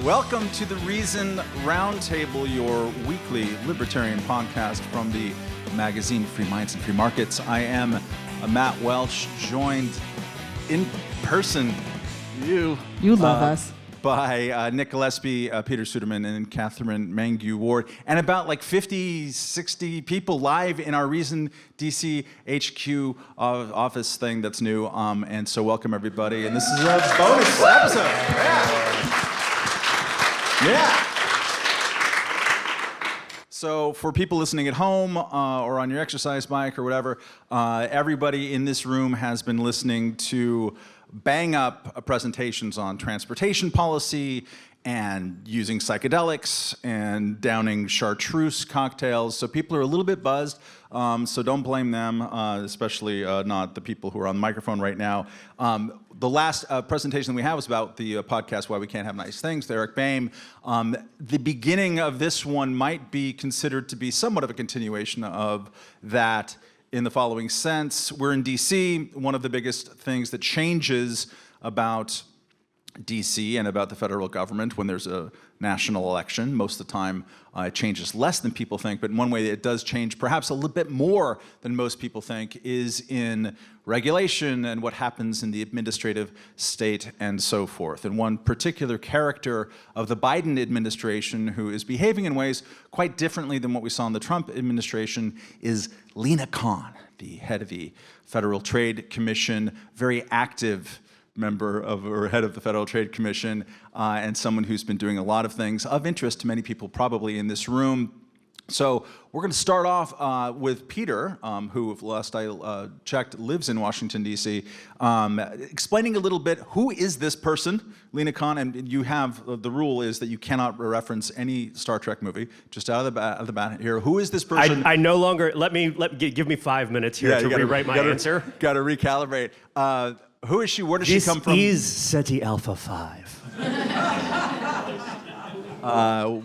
Welcome to the Reason Roundtable, your weekly libertarian podcast from the magazine Free Minds and Free Markets. I am Matt Welch, joined in person, you love us, by Nick Gillespie, Peter Suderman, and Katherine Mangu-Ward, and about like 50, 60 people live in our Reason DC HQ office thing that's new. And so welcome everybody. And this is a bonus episode. Yeah. So for people listening at home or on your exercise bike or whatever, everybody in this room has been listening to bang up presentations on transportation policy and using psychedelics and downing chartreuse cocktails. So people are a little bit buzzed, so don't blame them, especially not the people who are on the microphone right now. The last presentation we had was about the podcast Why We Can't Have Nice Things, Eric Boehm. The beginning of this one might be considered to be somewhat of a continuation of that, in the following sense. We're in DC. One of the biggest things that changes about DC and about the federal government when there's a national election, most of the time it changes less than people think, but in one way it does change perhaps a little bit more than most people think, is in regulation and what happens in the administrative state and so forth. And one particular character of the Biden administration who is behaving in ways quite differently than what we saw in the Trump administration is Lina Khan, the head of the Federal Trade Commission, very active member of, or head of the Federal Trade Commission, and someone who's been doing a lot of things of interest to many people probably in this room. So we're going to start off with Peter, who, last I checked, lives in Washington, D.C., explaining a little bit, who is this person, Lina Khan? And you have, the rule is that you cannot reference any Star Trek movie, just out of the bat here. Who is this person? I no longer, give me 5 minutes here to rewrite my answer. Got to recalibrate. Who is she? Where does she come from? This is SETI Alpha 5.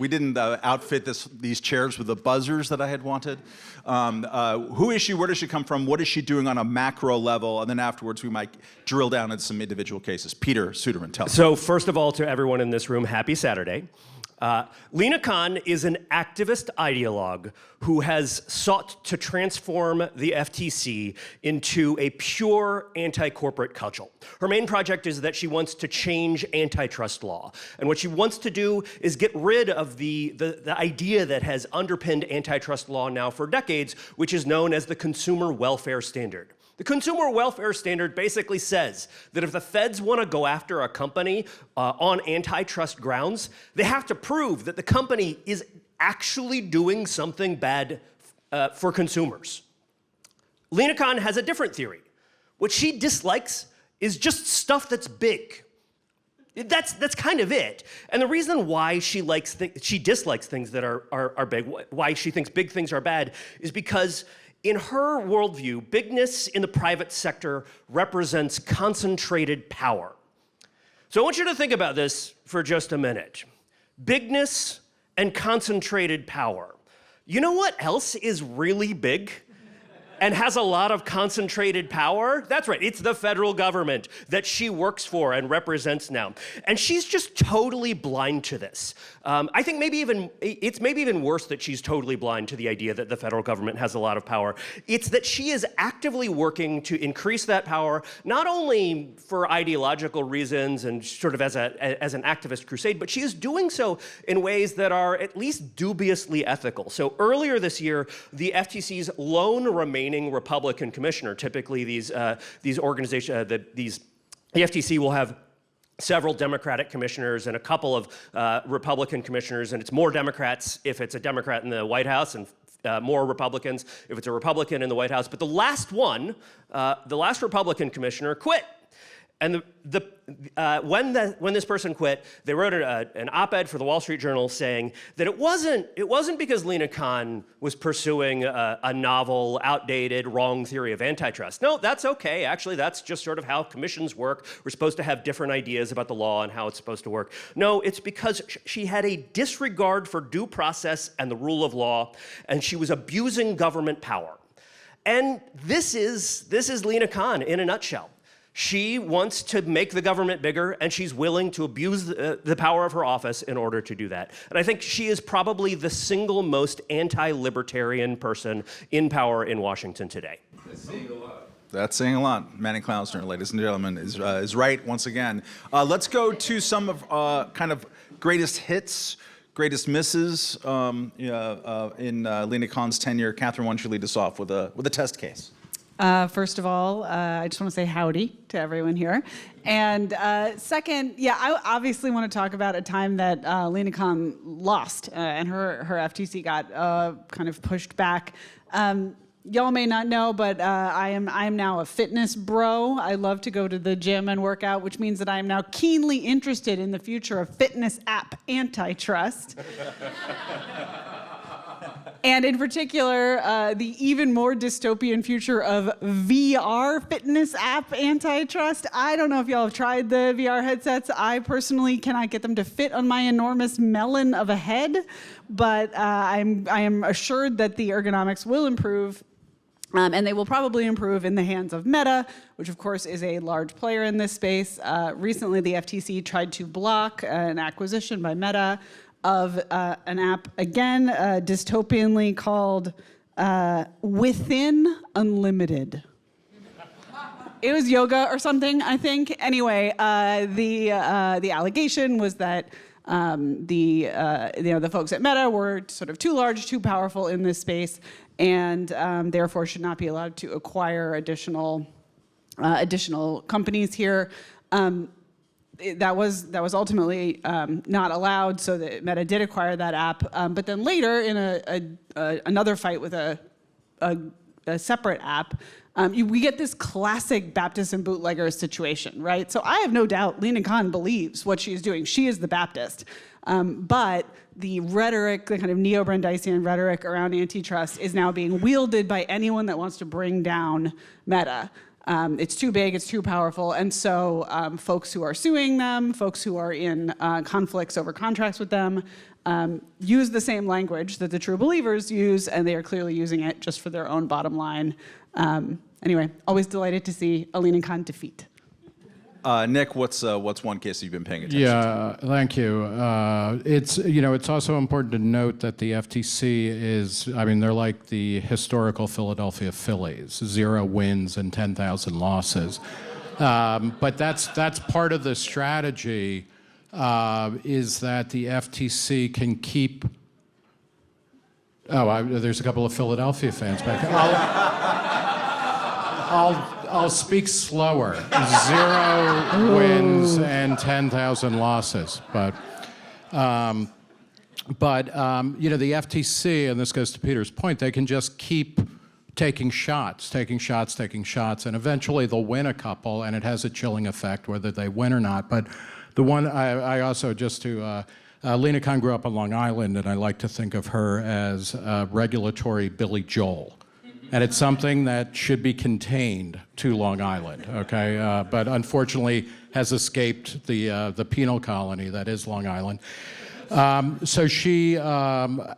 We didn't outfit these chairs with the buzzers that I had wanted. Who is she? Where does she come from? What is she doing on a macro level? And then afterwards, we might drill down into some individual cases. Peter Suderman, tell us. So first of all, to everyone in this room, happy Saturday. Lina Khan is an activist ideologue who has sought to transform the FTC into a pure anti-corporate cudgel. Her main project is that she wants to change antitrust law. And what she wants to do is get rid of the idea that has underpinned antitrust law now for decades, which is known as the Consumer Welfare Standard. The Consumer Welfare Standard basically says that if the feds want to go after a company on antitrust grounds, they have to prove that the company is actually doing something bad for consumers. Lina Khan has a different theory. What she dislikes is just stuff that's big. That's kind of it. And the reason why she dislikes things that are big, why she thinks big things are bad, is because in her worldview, bigness in the private sector represents concentrated power. So I want you to think about this for just a minute. Bigness and concentrated power. You know what else is really big and has a lot of concentrated power? That's right, it's the federal government that she works for and represents now. And she's just totally blind to this. I think it's maybe even worse that she's totally blind to the idea that the federal government has a lot of power. It's that she is actively working to increase that power, not only for ideological reasons and sort of as an activist crusade, but she is doing so in ways that are at least dubiously ethical. So earlier this year, the FTC's lone remaining Republican commissioner, typically the FTC will have several Democratic commissioners and a couple of Republican commissioners, and it's more Democrats if it's a Democrat in the White House and more Republicans if it's a Republican in the White House. But the last Republican commissioner quit. And when this person quit, they wrote an op-ed for the Wall Street Journal saying that it wasn't because Lina Khan was pursuing a novel, outdated, wrong theory of antitrust. No, that's okay. Actually, that's just sort of how commissions work. We're supposed to have different ideas about the law and how it's supposed to work. No, it's because she had a disregard for due process and the rule of law, and she was abusing government power. And this is Lina Khan in a nutshell. She wants to make the government bigger, and she's willing to abuse the power of her office in order to do that. And I think she is probably the single most anti-libertarian person in power in Washington today. That's saying a lot. Manny Klausner, ladies and gentlemen, is right once again. Let's go to some of kind of greatest hits, greatest misses in Lina Khan's tenure. Katherine, why don't you lead us off with a test case? First of all, I just want to say howdy to everyone here. And second, I obviously want to talk about a time that Lina Khan lost and her FTC got kind of pushed back. Y'all may not know, but I am now a fitness bro. I love to go to the gym and work out, which means that I am now keenly interested in the future of fitness app antitrust. And in particular, the even more dystopian future of VR fitness app antitrust. I don't know if y'all have tried the VR headsets. I personally cannot get them to fit on my enormous melon of a head, but I am assured that the ergonomics will improve. And they will probably improve in the hands of Meta, which of course is a large player in this space. Recently, the FTC tried to block an acquisition by Meta of an app, again, dystopianly called Within Unlimited. It was yoga or something, I think. Anyway, the allegation was that the folks at Meta were sort of too large, too powerful in this space, and therefore should not be allowed to acquire additional companies here. That was ultimately not allowed, so that Meta did acquire that app. But then later, in another fight with a separate app, we get this classic Baptist and bootlegger situation, right? So I have no doubt Lina Khan believes what she's doing. She is the Baptist. But the rhetoric, the kind of neo-Brandeisian rhetoric around antitrust is now being wielded by anyone that wants to bring down Meta. It's too big, it's too powerful, and so folks who are suing them, folks who are in conflicts over contracts with them, use the same language that the true believers use, and they are clearly using it just for their own bottom line. Anyway, always delighted to see a Lina Khan defeat. Nick, what's one case you've been paying attention to? Yeah, thank you. It's also important to note that the FTC is, they're like the historical Philadelphia Phillies, 0 wins and 10,000 losses. But that's part of the strategy, is that the FTC can keep. There's a couple of Philadelphia fans back there. I'll speak slower. 0 wins and 10,000 losses. But the FTC, and this goes to Peter's point, they can just keep taking shots, and eventually they'll win a couple, and it has a chilling effect whether they win or not. But the one I also, just to, Lina Khan grew up on Long Island, and I like to think of her as regulatory Billy Joel. And it's something that should be contained to Long Island, okay? But unfortunately has escaped the penal colony that is Long Island. So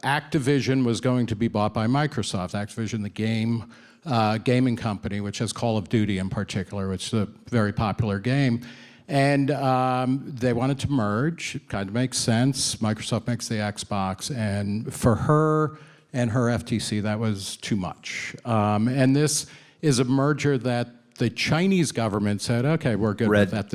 Activision was going to be bought by Microsoft. Activision, the gaming company, which has Call of Duty in particular, which is a very popular game. And they wanted to merge. It kind of makes sense. Microsoft makes the Xbox, and for her and her FTC, that was too much. And this is a merger that the Chinese government said, okay, we're good with that.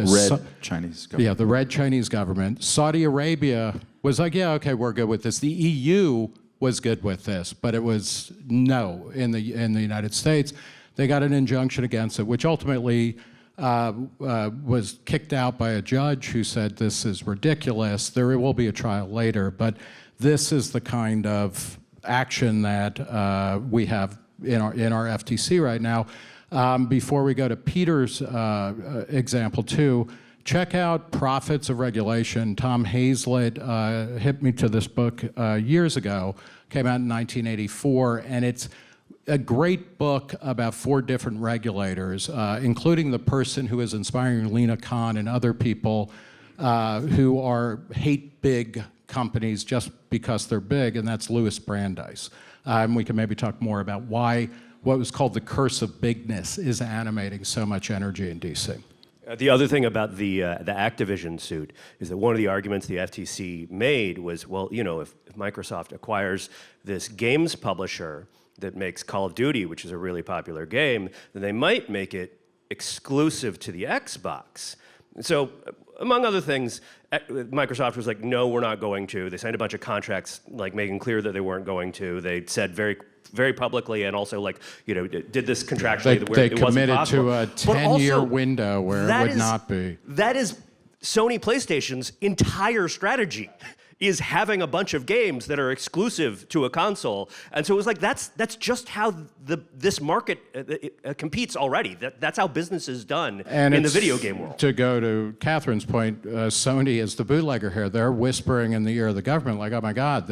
Chinese government. Yeah, the red Chinese government. Saudi Arabia was like, yeah, okay, we're good with this. The EU was good with this, but it was no in the United States. They got an injunction against it, which ultimately was kicked out by a judge who said this is ridiculous. There will be a trial later, but this is the kind of action that we have in our FTC right now. Before we go to Peter's example too, check out Profits of Regulation. Tom Hazlett hit me to this book years ago, came out in 1984, and it's a great book about 4 different regulators, including the person who is inspiring Lina Khan and other people who hate big companies just because they're big, and that's Louis Brandeis. And we can maybe talk more about why what was called the curse of bigness is animating so much energy in DC. The other thing about the Activision suit is that one of the arguments the FTC made was, well, you know, if Microsoft acquires this games publisher that makes Call of Duty, which is a really popular game, then they might make it exclusive to the Xbox. So, among other things, Microsoft was like, no, we're not going to. They signed a bunch of contracts, like making clear that they weren't going to. They said very publicly, and also like, you know, did this contractually where it wasn't possible. They committed to a 10-year window where it would not be. That is Sony PlayStation's entire strategy, is having a bunch of games that are exclusive to a console. And so it was like, that's just how this market competes already. That's how business is done in the video game world. To go to Catherine's point, Sony is the bootlegger here. They're whispering in the ear of the government, like, oh my God,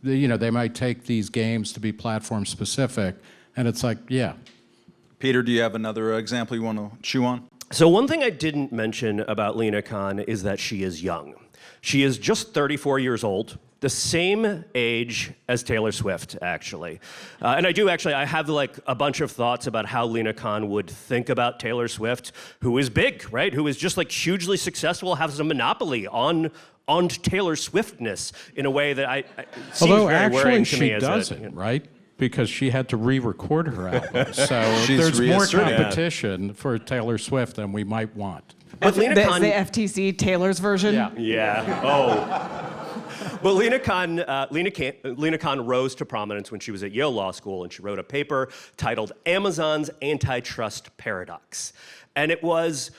they might take these games to be platform specific. And it's like, yeah. Peter, do you have another example you want to chew on? So one thing I didn't mention about Lina Khan is that she is young. She is just 34 years old, the same age as Taylor Swift, actually. And I have like a bunch of thoughts about how Lina Khan would think about Taylor Swift, who is big, right? Who is just like hugely successful, has a monopoly on Taylor Swiftness in a way that seems Although very actually worrying to she me as doesn't, right? Because she had to re-record her album. So She's there's more reasserting. competition for Taylor Swift than we might want. But the Lina Khan, FTC Taylor's version. yeah. Oh. Well, Lina Khan rose to prominence when she was at Yale Law School, and she wrote a paper titled "Amazon's Antitrust Paradox," and it was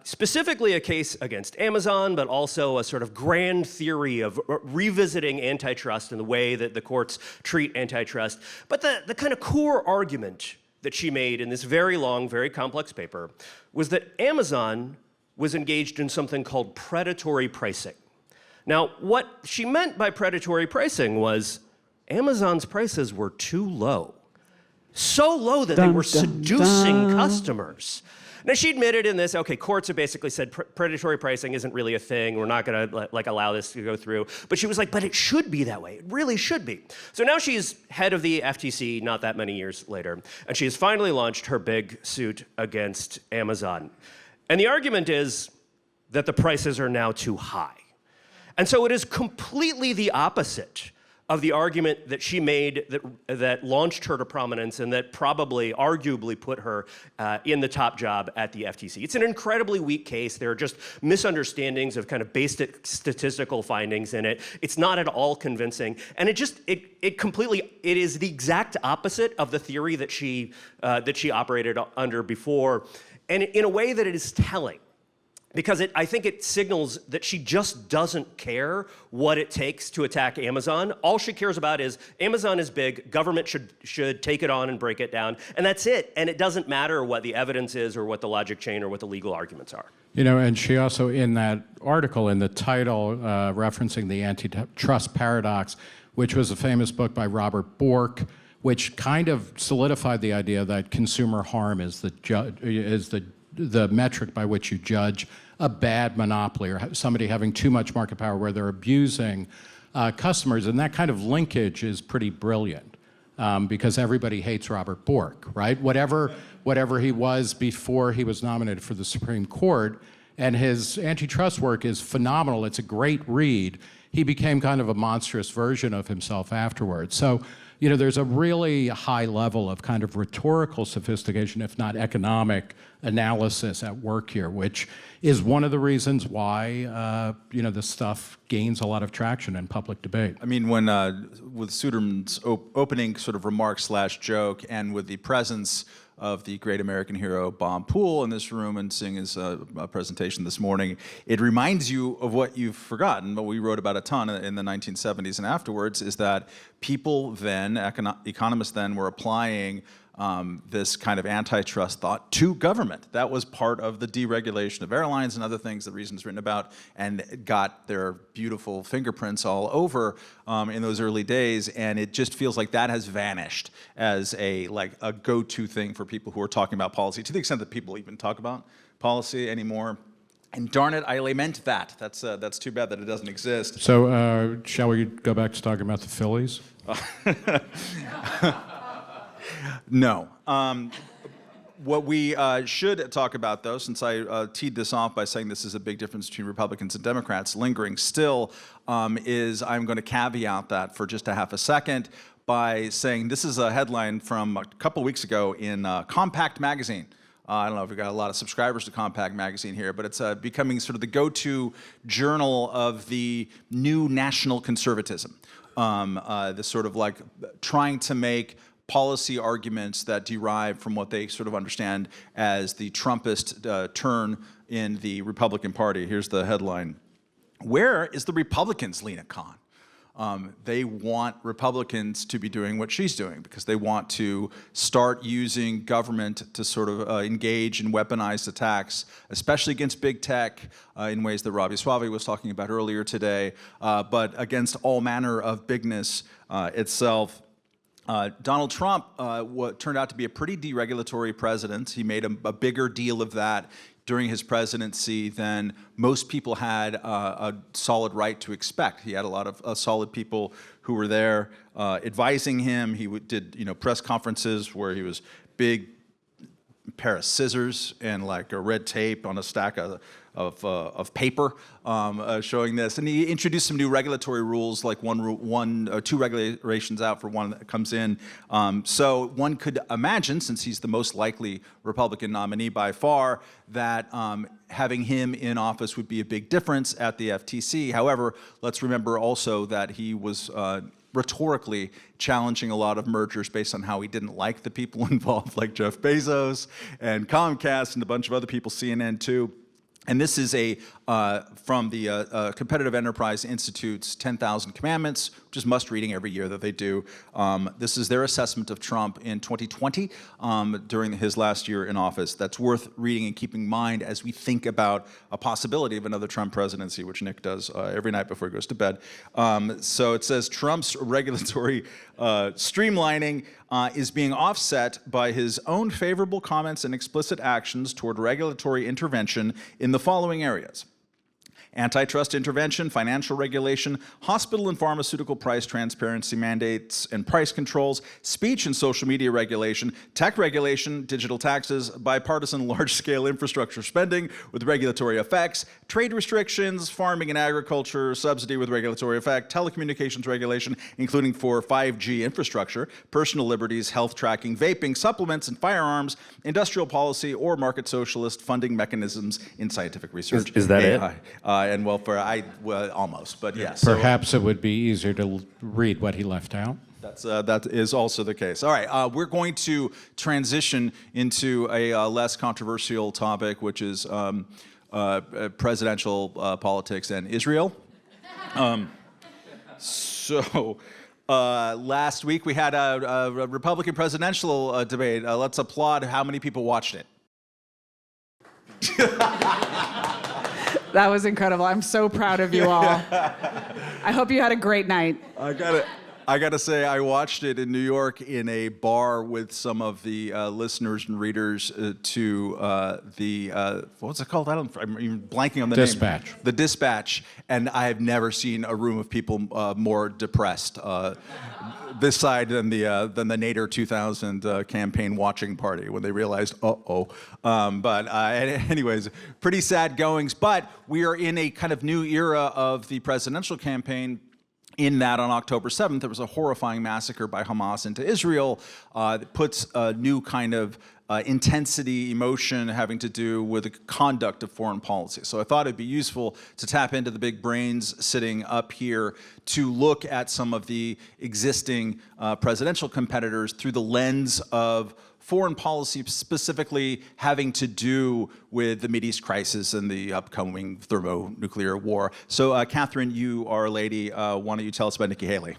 specifically a case against Amazon, but also a sort of grand theory of revisiting antitrust and the way that the courts treat antitrust. But the kind of core argument that she made in this very long, very complex paper was that Amazon was engaged in something called predatory pricing. Now, what she meant by predatory pricing was Amazon's prices were too low. So low that they were seducing customers. Now, she admitted in this, okay, courts have basically said predatory pricing isn't really a thing. We're not going to like allow this to go through. But she was like, but it should be that way. It really should be. So now she's head of the FTC not that many years later. And she has finally launched her big suit against Amazon. And the argument is that the prices are now too high. And so it is completely the opposite of the argument that she made that launched her to prominence and that probably, arguably, put her in the top job at the FTC. It's an incredibly weak case. There are just misunderstandings of kind of basic statistical findings in it. It's not at all convincing. And it is the exact opposite of the theory that she operated under before. And in a way that it is telling, because I think it signals that she just doesn't care what it takes to attack Amazon. All she cares about is Amazon is big, government should take it on and break it down, and that's it. And it doesn't matter what the evidence is or what the logic chain or what the legal arguments are. You know, and she also, in that article, in the title referencing the antitrust paradox, which was a famous book by Robert Bork, which kind of solidified the idea that consumer harm is the metric by which you judge a bad monopoly or somebody having too much market power where they're abusing customers. And that kind of linkage is pretty brilliant because everybody hates Robert Bork, right? Whatever he was before he was nominated for the Supreme Court, and his antitrust work is phenomenal. It's a great read. He became kind of a monstrous version of himself afterwards. So, you know, there's a really high level of kind of rhetorical sophistication, if not economic analysis at work here, which is one of the reasons why, this stuff gains a lot of traction in public debate. I mean, when with Suderman's opening sort of remark / joke, and with the presence of the great American hero Boehm in this room and seeing his presentation this morning, it reminds you of what you've forgotten, but we wrote about a ton in the 1970s and afterwards, is that people then, economists then, were applying this kind of antitrust thought to government. That was part of the deregulation of airlines and other things that Reason's written about, and got their beautiful fingerprints all over in those early days. And it just feels like that has vanished as a go-to thing for people who are talking about policy, to the extent that people even talk about policy anymore. And darn it, I lament that. That's too bad that it doesn't exist. So shall we go back to talking about the Phillies? No. What we should talk about, though, since I teed this off by saying this is a big difference between Republicans and Democrats lingering still, is I'm going to caveat that for just a half a second by saying this is a headline from a couple weeks ago in Compact Magazine. I don't know if we've got a lot of subscribers to Compact Magazine here, but it's becoming sort of the go-to journal of the new national conservatism. This sort of like trying to make policy arguments that derive from what they sort of understand as the Trumpist turn in the Republican Party. Here's the headline. Where is the Republicans, Lina Khan? They want Republicans to be doing what she's doing because they want to start using government to sort of engage in weaponized attacks, especially against big tech in ways that Robbie Suave was talking about earlier today, but against all manner of bigness itself. Donald Trump turned out to be a pretty deregulatory president. He made a bigger deal of that during his presidency than most people had a solid right to expect. He had a lot of solid people who were there advising him. He did press conferences where he was big pair of scissors and like a red tape on a stack of paper showing this. And he introduced some new regulatory rules, like two regulations out for one that comes in. So one could imagine, since he's the most likely Republican nominee by far, that having him in office would be a big difference at the FTC. However, let's remember also that he was rhetorically challenging a lot of mergers based on how he didn't like the people involved, like Jeff Bezos and Comcast and a bunch of other people, CNN too. And this is from the Competitive Enterprise Institute's 10,000 Commandments, which is must-reading every year that they do. This is their assessment of Trump in 2020 during his last year in office. That's worth reading and keeping in mind as we think about a possibility of another Trump presidency, which Nick does every night before he goes to bed. So it says Trump's regulatory streamlining is being offset by his own favorable comments and explicit actions toward regulatory intervention in the following areas: antitrust intervention, financial regulation, hospital and pharmaceutical price transparency mandates and price controls, speech and social media regulation, tech regulation, digital taxes, bipartisan large-scale infrastructure spending with regulatory effects, trade restrictions, farming and agriculture, subsidy with regulatory effect, telecommunications regulation, including for 5G infrastructure, personal liberties, health tracking, vaping, supplements and firearms, industrial policy, or market socialist funding mechanisms in scientific research. Is that AI. it? And welfare, almost, but yes. Perhaps it would be easier to read what he left out. That is also the case. All right, we're going to transition into a less controversial topic, which is presidential politics and Israel. Last week we had a Republican presidential debate. Let's applaud how many people watched it. That was incredible. I'm so proud of you all. I hope you had a great night. I gotta say, I watched it in New York in a bar with some of the listeners and readers to the what's it called? I'm even blanking on the Dispatch. name. The Dispatch, and I have never seen a room of people more depressed this side than the Nader 2000 campaign watching party when they realized, But anyways, pretty sad goings. But we are in a kind of new era of the presidential campaign, in that on October 7th, there was a horrifying massacre by Hamas into Israel that puts a new kind of intensity, emotion having to do with the conduct of foreign policy. So I thought it'd be useful to tap into the big brains sitting up here to look at some of the existing presidential competitors through the lens of foreign policy, specifically having to do with the Mideast crisis and the upcoming thermonuclear war. So, Katherine, you are a lady. Why don't you tell us about Nikki Haley?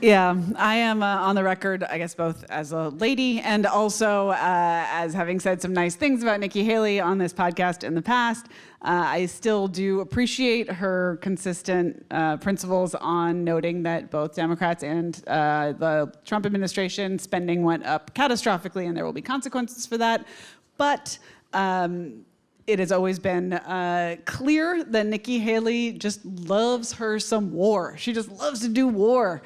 Yeah, I am on the record, I guess, both as a lady and also as having said some nice things about Nikki Haley on this podcast in the past. I still do appreciate her consistent principles on noting that both Democrats and the Trump administration spending went up catastrophically and there will be consequences for that. But it has always been clear that Nikki Haley just loves her some war. She just loves to do war.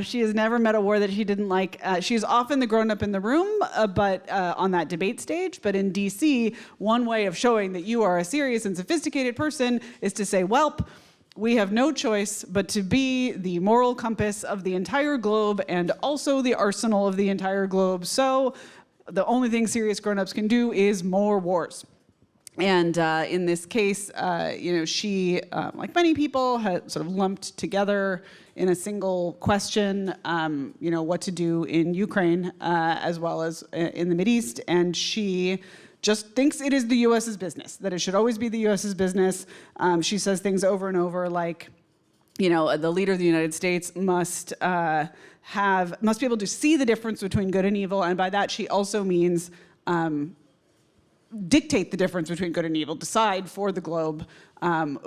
She has never met a war that she didn't like. She's often the grown-up in the room, but on that debate stage. But in D.C., one way of showing that you are a serious and sophisticated person is to say, "Welp, we have no choice but to be the moral compass of the entire globe and also the arsenal of the entire globe. So the only thing serious grown-ups can do is more wars." And in this case, she, like many people, had sort of lumped together in a single question, what to do in Ukraine as well as in the Mideast. And she just thinks it is the U.S.'s business, that it should always be the U.S.'s business. She says things over and over like, the leader of the United States must be able to see the difference between good and evil. And by that, she also means dictate the difference between good and evil, decide for the globe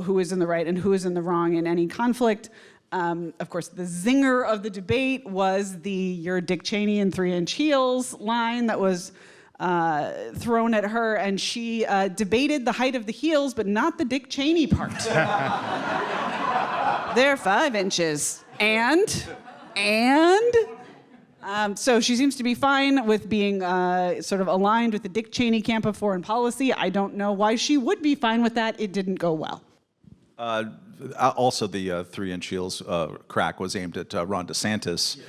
who is in the right and who is in the wrong in any conflict. Of course, the zinger of the debate was the "you're Dick Cheney in 3-inch heels" line that was thrown at her, and she debated the height of the heels, but not the Dick Cheney part. They're 5 inches. So she seems to be fine with being sort of aligned with the Dick Cheney camp of foreign policy. I don't know why she would be fine with that. It didn't go well. Also, the 3-inch heels crack was aimed at Ron DeSantis,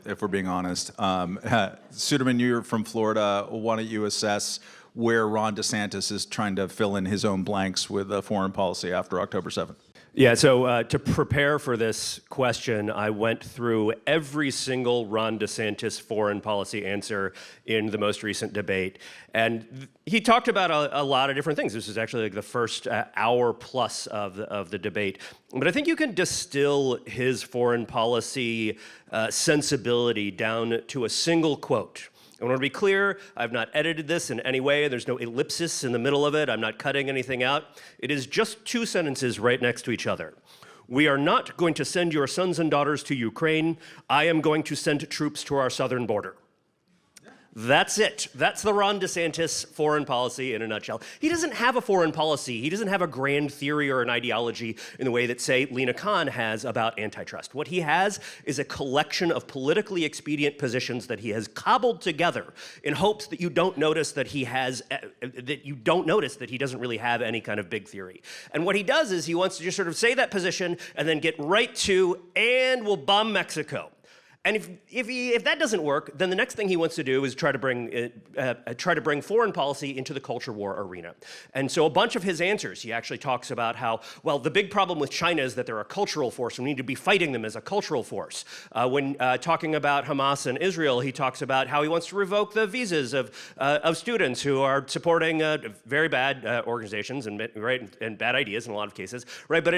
if we're being honest. Suderman, you're from Florida. Why don't you assess where Ron DeSantis is trying to fill in his own blanks with foreign policy after October 7th? Yeah, so to prepare for this question, I went through every single Ron DeSantis foreign policy answer in the most recent debate. And he talked about a lot of different things. This is actually like the first hour plus of the debate. But I think you can distill his foreign policy sensibility down to a single quote. I want to be clear, I've not edited this in any way. There's no ellipsis in the middle of it. I'm not cutting anything out. It is just 2 sentences right next to each other. "We are not going to send your sons and daughters to Ukraine. I am going to send troops to our southern border." That's it. That's the Ron DeSantis foreign policy in a nutshell. He doesn't have a foreign policy. He doesn't have a grand theory or an ideology in the way that, say, Lina Khan has about antitrust. What he has is a collection of politically expedient positions that he has cobbled together in hopes that you don't notice that he doesn't really have any kind of big theory. And what he does is he wants to just sort of say that position and then get right to, "and we'll bomb Mexico." And if that doesn't work, then the next thing he wants to do is try to bring foreign policy into the culture war arena. And so a bunch of his answers, he actually talks about how, well, the big problem with China is that they're a cultural force. We need to be fighting them as a cultural force. When talking about Hamas and Israel, he talks about how he wants to revoke the visas of students who are supporting very bad organizations and bad ideas in a lot of cases, right? But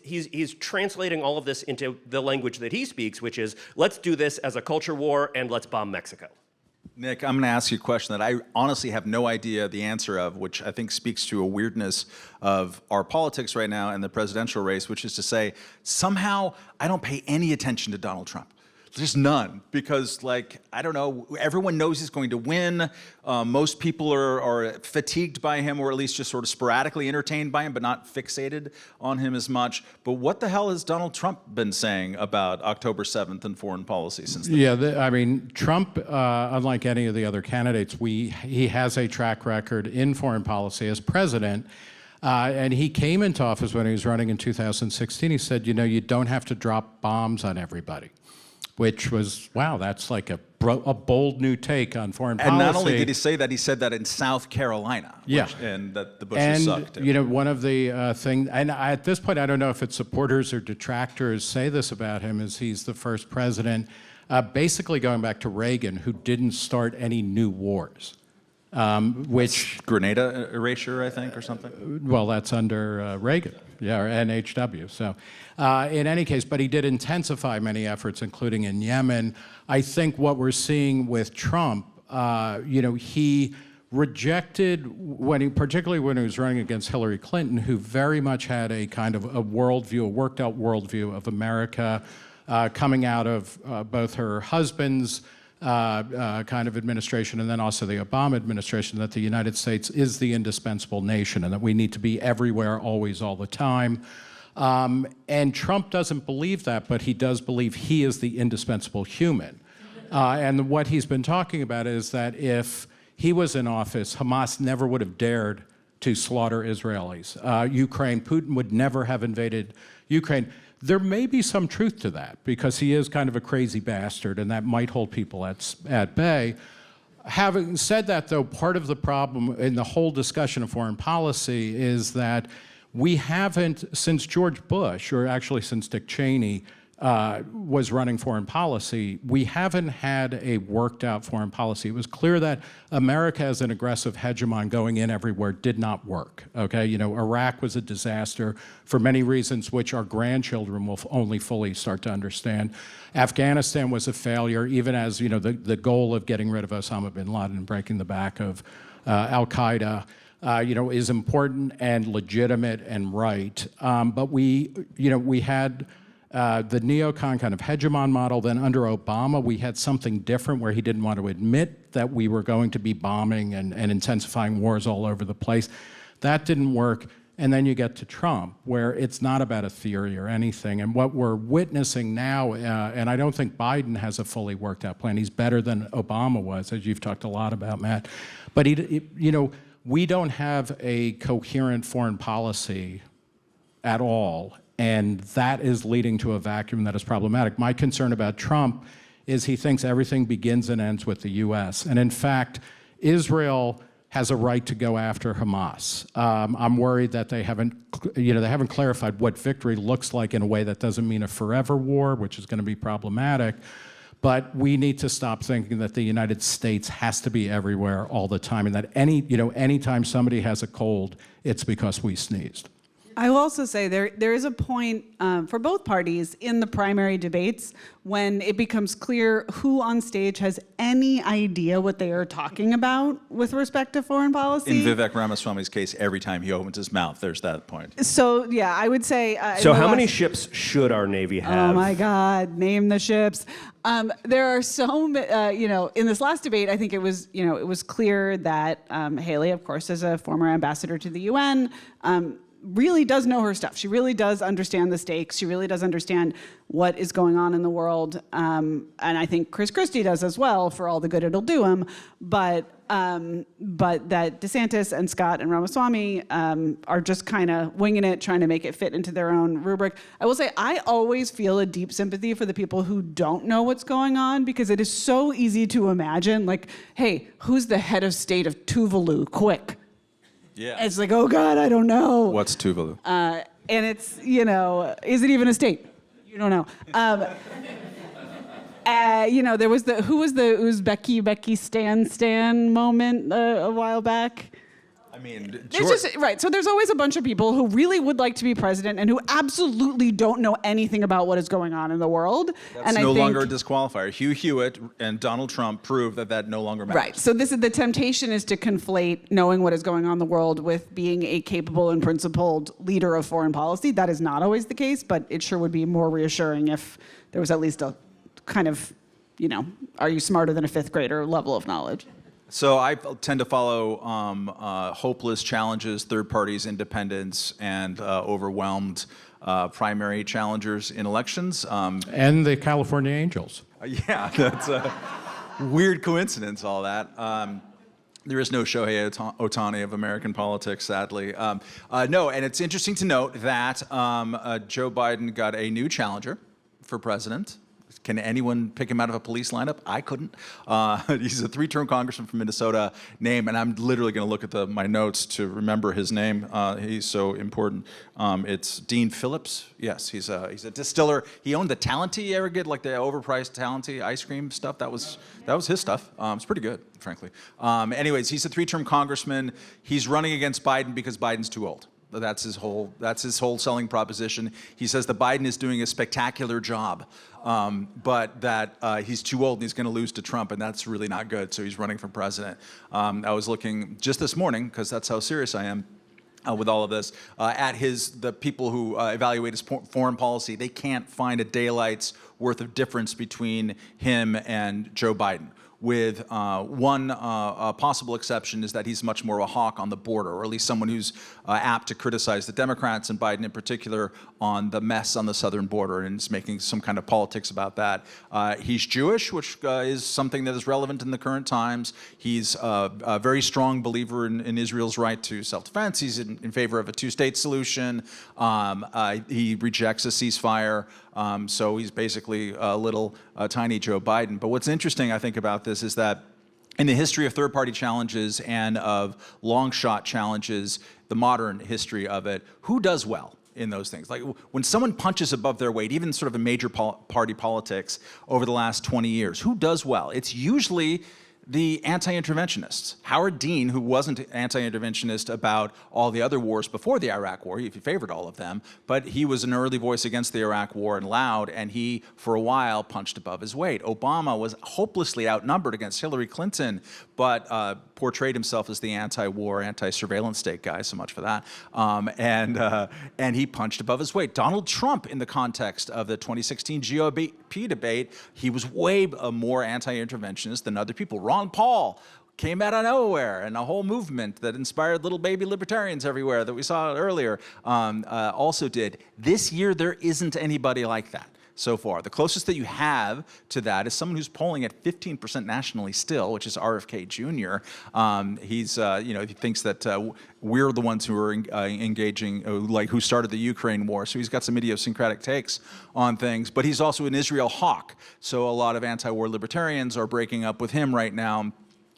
he's translating all of this into the language that he speaks, which is, let's do this as a culture war and let's bomb Mexico. Nick, I'm going to ask you a question that I honestly have no idea the answer of, which I think speaks to a weirdness of our politics right now and the presidential race, which is to say, somehow I don't pay any attention to Donald Trump. Just none, because, I don't know, everyone knows he's going to win. Most people are fatigued by him, or at least just sort of sporadically entertained by him, but not fixated on him as much. But what the hell has Donald Trump been saying about October 7th and foreign policy since then? Yeah, Trump, unlike any of the other candidates, he has a track record in foreign policy as president. And he came into office when he was running in 2016. He said, you don't have to drop bombs on everybody. Which was, wow, that's like a bold new take on foreign policy. And not only did he say that, he said that in South Carolina. Yeah. And that the Bushes sucked. One of the things, and at this point, I don't know if it's supporters or detractors say this about him, is he's the first president, basically going back to Reagan, who didn't start any new wars. Which Grenada erasure, I think, or something? Well, that's under Reagan, yeah, or NHW. So in any case, but he did intensify many efforts, including in Yemen. I think what we're seeing with Trump, he rejected, particularly when he was running against Hillary Clinton, who very much had a kind of a worldview, a worked out worldview of America, coming out of both her husband's kind of administration and then also the Obama administration, that the United States is the indispensable nation and that we need to be everywhere, always, all the time. And Trump doesn't believe that, but he does believe he is the indispensable human. And what he's been talking about is that if he was in office, Hamas never would have dared to slaughter Israelis. Putin would never have invaded Ukraine. There may be some truth to that, because he is kind of a crazy bastard, and that might hold people at bay. Having said that, though, part of the problem in the whole discussion of foreign policy is that we haven't, since George Bush, or actually since Dick Cheney was running foreign policy, we haven't had a worked out foreign policy. It was clear that America as an aggressive hegemon going in everywhere did not work, okay? You know, Iraq was a disaster for many reasons which our grandchildren will only fully start to understand. Afghanistan was a failure, even as, you know, the goal of getting rid of Osama bin Laden and breaking the back of Al-Qaeda, is important and legitimate and right. But we had the neocon kind of hegemon model. Then under Obama, we had something different where he didn't want to admit that we were going to be bombing and intensifying wars all over the place. That didn't work. And then you get to Trump, where it's not about a theory or anything. And what we're witnessing now, and I don't think Biden has a fully worked out plan. He's better than Obama was, as you've talked a lot about, Matt. But we don't have a coherent foreign policy at all, and that is leading to a vacuum that is problematic. My concern about Trump is he thinks everything begins and ends with the U.S. And in fact, Israel has a right to go after Hamas. I'm worried that they haven't clarified what victory looks like in a way that doesn't mean a forever war, which is going to be problematic. But we need to stop thinking that the United States has to be everywhere all the time, and that anytime somebody has a cold, it's because we sneezed. I will also say there is a point for both parties in the primary debates when it becomes clear who on stage has any idea what they are talking about with respect to foreign policy. In Vivek Ramaswamy's case, every time he opens his mouth, there's that point. So, yeah, I would say... so how many ships should our Navy have? Oh, my God. Name the ships. There are so many, in this last debate, I think it was clear that Haley, of course, as a former ambassador to the UN, really does know her stuff. She really does understand the stakes. She really does understand what is going on in the world. And I think Chris Christie does as well, for all the good it'll do him. But that DeSantis and Scott and Ramaswamy are just kind of winging it, trying to make it fit into their own rubric. I will say, I always feel a deep sympathy for the people who don't know what's going on, because it is so easy to imagine, like, hey, who's the head of state of Tuvalu? Quick. Yeah. It's like, oh God, I don't know. What's Tuvalu? And it's, is it even a state? You don't know. There was who was the Uzbeki Stan moment a while back? I mean, So there's always a bunch of people who really would like to be president and who absolutely don't know anything about what is going on in the world. That's no longer a disqualifier. Hugh Hewitt and Donald Trump prove that no longer matters. Right. So the temptation is to conflate knowing what is going on in the world with being a capable and principled leader of foreign policy. That is not always the case, but it sure would be more reassuring if there was at least a kind of, are you smarter than a fifth grader level of knowledge. So I tend to follow hopeless challenges, third parties, independents, and overwhelmed primary challengers in elections. And the California Angels. Yeah, that's a weird coincidence, all that. There is no Shohei Ohtani of American politics, sadly. No, and it's interesting to note that Joe Biden got a new challenger for president. Can anyone pick him out of a police lineup? I couldn't. He's a three-term congressman from Minnesota name, and I'm literally going to look at my notes to remember his name. He's so important. It's Dean Phillips. Yes, he's a distiller. He owned the Talenti. You ever get like the overpriced Talenti ice cream stuff? That was his stuff. It's pretty good, frankly. Anyways, he's a three-term congressman. He's running against Biden because Biden's too old. That's his whole selling proposition. He says that Biden is doing a spectacular job, but that he's too old and he's going to lose to Trump, and that's really not good. So he's running for president. I was looking just this morning, because that's how serious I am with all of this, at the people who evaluate his foreign policy. They can't find a daylight's worth of difference between him and Joe Biden. with one possible exception is that he's much more a hawk on the border, or at least someone who's apt to criticize the Democrats and Biden in particular on the mess on the southern border, and is making some kind of politics about that. He's Jewish, which is something that is relevant in the current times. He's a very strong believer in Israel's right to self-defense. He's in favor of a two-state solution. He rejects a ceasefire. So he's basically a little tiny Joe Biden. But what's interesting, I think, about this is that in the history of third-party challenges and of long-shot challenges, the modern history of it, who does well in those things? Like when someone punches above their weight, even sort of in major party politics over the last 20 years, who does well? It's usually the anti-interventionists. Howard Dean, who wasn't anti-interventionist about all the other wars before the Iraq War, he favored all of them, but he was an early voice against the Iraq War and loud, and he, for a while, punched above his weight. Obama was hopelessly outnumbered against Hillary Clinton, but portrayed himself as the anti-war, anti-surveillance state guy, so much for that, and he punched above his weight. Donald Trump, in the context of the 2016 GOP debate, he was way more anti-interventionist than other people. Ron Paul came out of nowhere, and a whole movement that inspired little baby libertarians everywhere that we saw earlier also did. This year, there isn't anybody like that so far. The closest that you have to that is someone who's polling at 15% nationally still, which is RFK Jr. He's, he thinks that we're the ones who are engaging, who started the Ukraine war. So he's got some idiosyncratic takes on things, but he's also an Israel hawk. So a lot of anti-war libertarians are breaking up with him right now,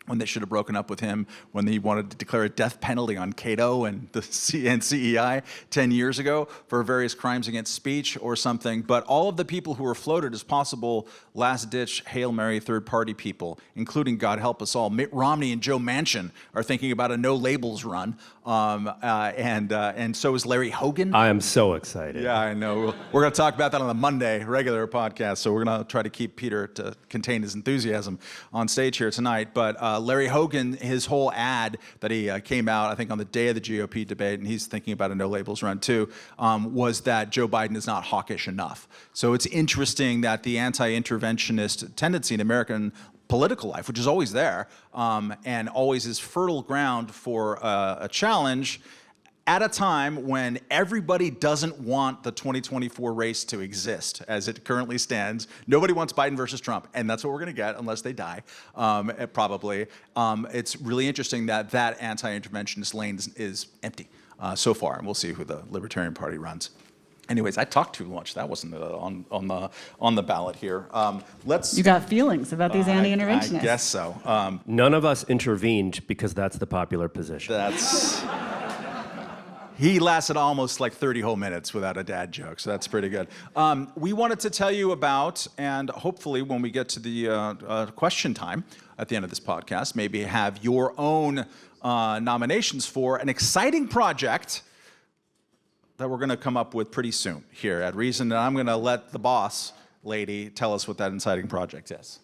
when they should have broken up with him when he wanted to declare a death penalty on Cato and the CEI 10 years ago for various crimes against speech or something. But all of the people who were floated as possible last-ditch Hail Mary third-party people, including, God help us all, Mitt Romney and Joe Manchin are thinking about a no-labels run. And so is Larry Hogan. I am so excited. Yeah, I know. We're going to talk about that on the Monday regular podcast, so we're going to try to keep Peter to contain his enthusiasm on stage here tonight. But Larry Hogan, his whole ad that he came out, I think, on the day of the GOP debate, and he's thinking about a no-labels run too, was that Joe Biden is not hawkish enough. So it's interesting that the anti-interventionist tendency in American political life, which is always there, and always is fertile ground for a challenge, at a time when everybody doesn't want the 2024 race to exist as it currently stands. Nobody wants Biden versus Trump, and that's what we're going to get unless they die, probably. It's really interesting that that anti-interventionist lane is empty so far, and we'll see who the Libertarian Party runs. Anyways, I talked too much. That wasn't on the ballot here. You got feelings about these anti-interventionists. I guess so. None of us intervened because that's the popular position. He lasted almost like 30 whole minutes without a dad joke, so that's pretty good. We wanted to tell you about, and hopefully when we get to the question time at the end of this podcast, maybe have your own nominations for an exciting project that we're going to come up with pretty soon here at Reason, and I'm going to let the boss lady tell us what that exciting project is.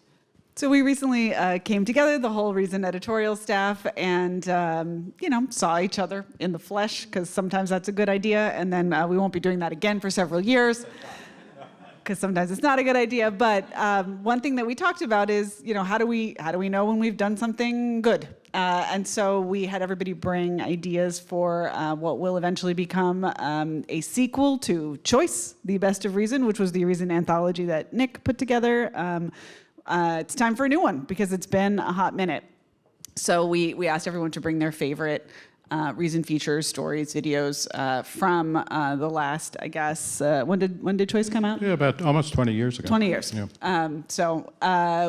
So we recently came together, the whole Reason editorial staff, and saw each other in the flesh, because sometimes that's a good idea, and then we won't be doing that again for several years, because sometimes it's not a good idea. But one thing that we talked about is, how do we know when we've done something good? And so we had everybody bring ideas for what will eventually become a sequel to Choice, The Best of Reason, which was the Reason anthology that Nick put together. It's time for a new one because it's been a hot minute. So we asked everyone to bring their favorite Reason features, stories, videos from the last, I guess, when did Choice come out? Yeah, about almost 20 years ago. 20 years. Yeah. So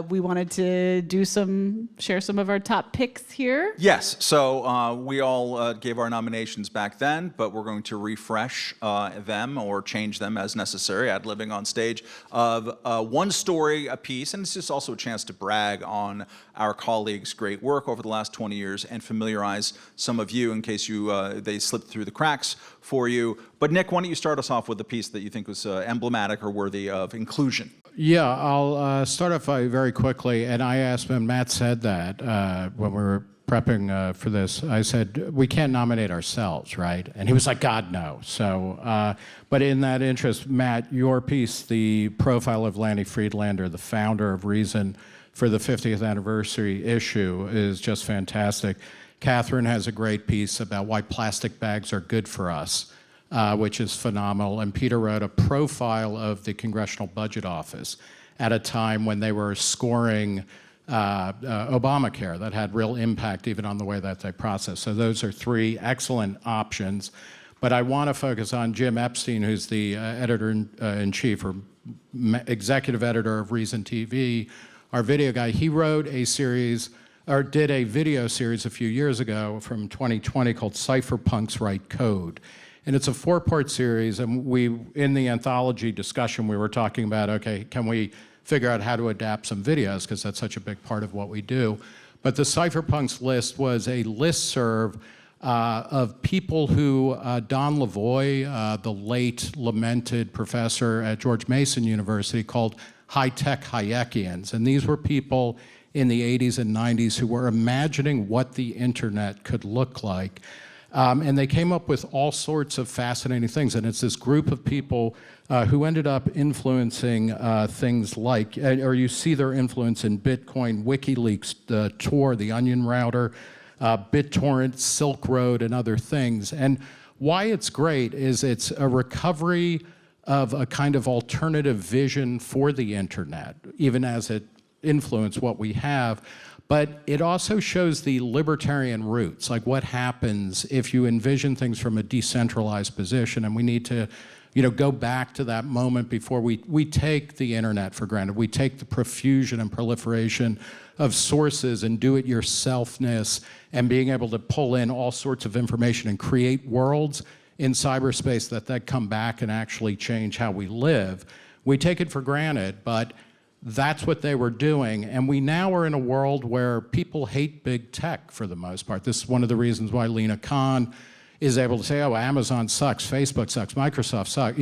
we wanted to share some of our top picks here. Yes, so we all gave our nominations back then, but we're going to refresh them or change them as necessary, ad-libbing on stage, of one story a piece, and it's just also a chance to brag on our colleagues' great work over the last 20 years and familiarize some of you in case they slipped through the cracks for you. But Nick, why don't you start us off with a piece that you think was emblematic or worthy of inclusion? Yeah, I'll start off very quickly, and I asked when Matt said that when we were prepping for this, I said, we can't nominate ourselves, right? And he was like, God, no. So, but in that interest, Matt, your piece, the profile of Lanny Friedlander, the founder of Reason, for the 50th anniversary issue is just fantastic. Katherine has a great piece about why plastic bags are good for us, which is phenomenal. And Peter wrote a profile of the Congressional Budget Office at a time when they were scoring Obamacare that had real impact even on the way that they process. So those are three excellent options. But I want to focus on Jim Epstein, who's the editor-in-chief or executive editor of Reason TV, our video guy. He wrote a series, or did a video series a few years ago from 2020 called Cypherpunks Write Code. And it's a 4-part series, and in the anthology discussion, we were talking about, okay, can we figure out how to adapt some videos, because that's such a big part of what we do. But the Cypherpunks list was a listserv of people who, Don Lavoie, the late lamented professor at George Mason University, called high-tech Hayekians. And these were people in the 80s and 90s who were imagining what the internet could look like. And they came up with all sorts of fascinating things. And it's this group of people who ended up influencing things like, or you see their influence in Bitcoin, WikiLeaks, Tor, the Onion router, BitTorrent, Silk Road, and other things. And why it's great is it's a recovery of a kind of alternative vision for the internet, even as it influenced what we have. But it also shows the libertarian roots, like what happens if you envision things from a decentralized position. And we need to, go back to that moment before we take the internet for granted. We take the profusion and proliferation of sources and do-it-yourselfness and being able to pull in all sorts of information and create worlds in cyberspace that come back and actually change how we live. We take it for granted, but that's what they were doing. And we now are in a world where people hate big tech for the most part. This is one of the reasons why Lina Khan is able to say, oh, Amazon sucks, Facebook sucks, Microsoft sucks.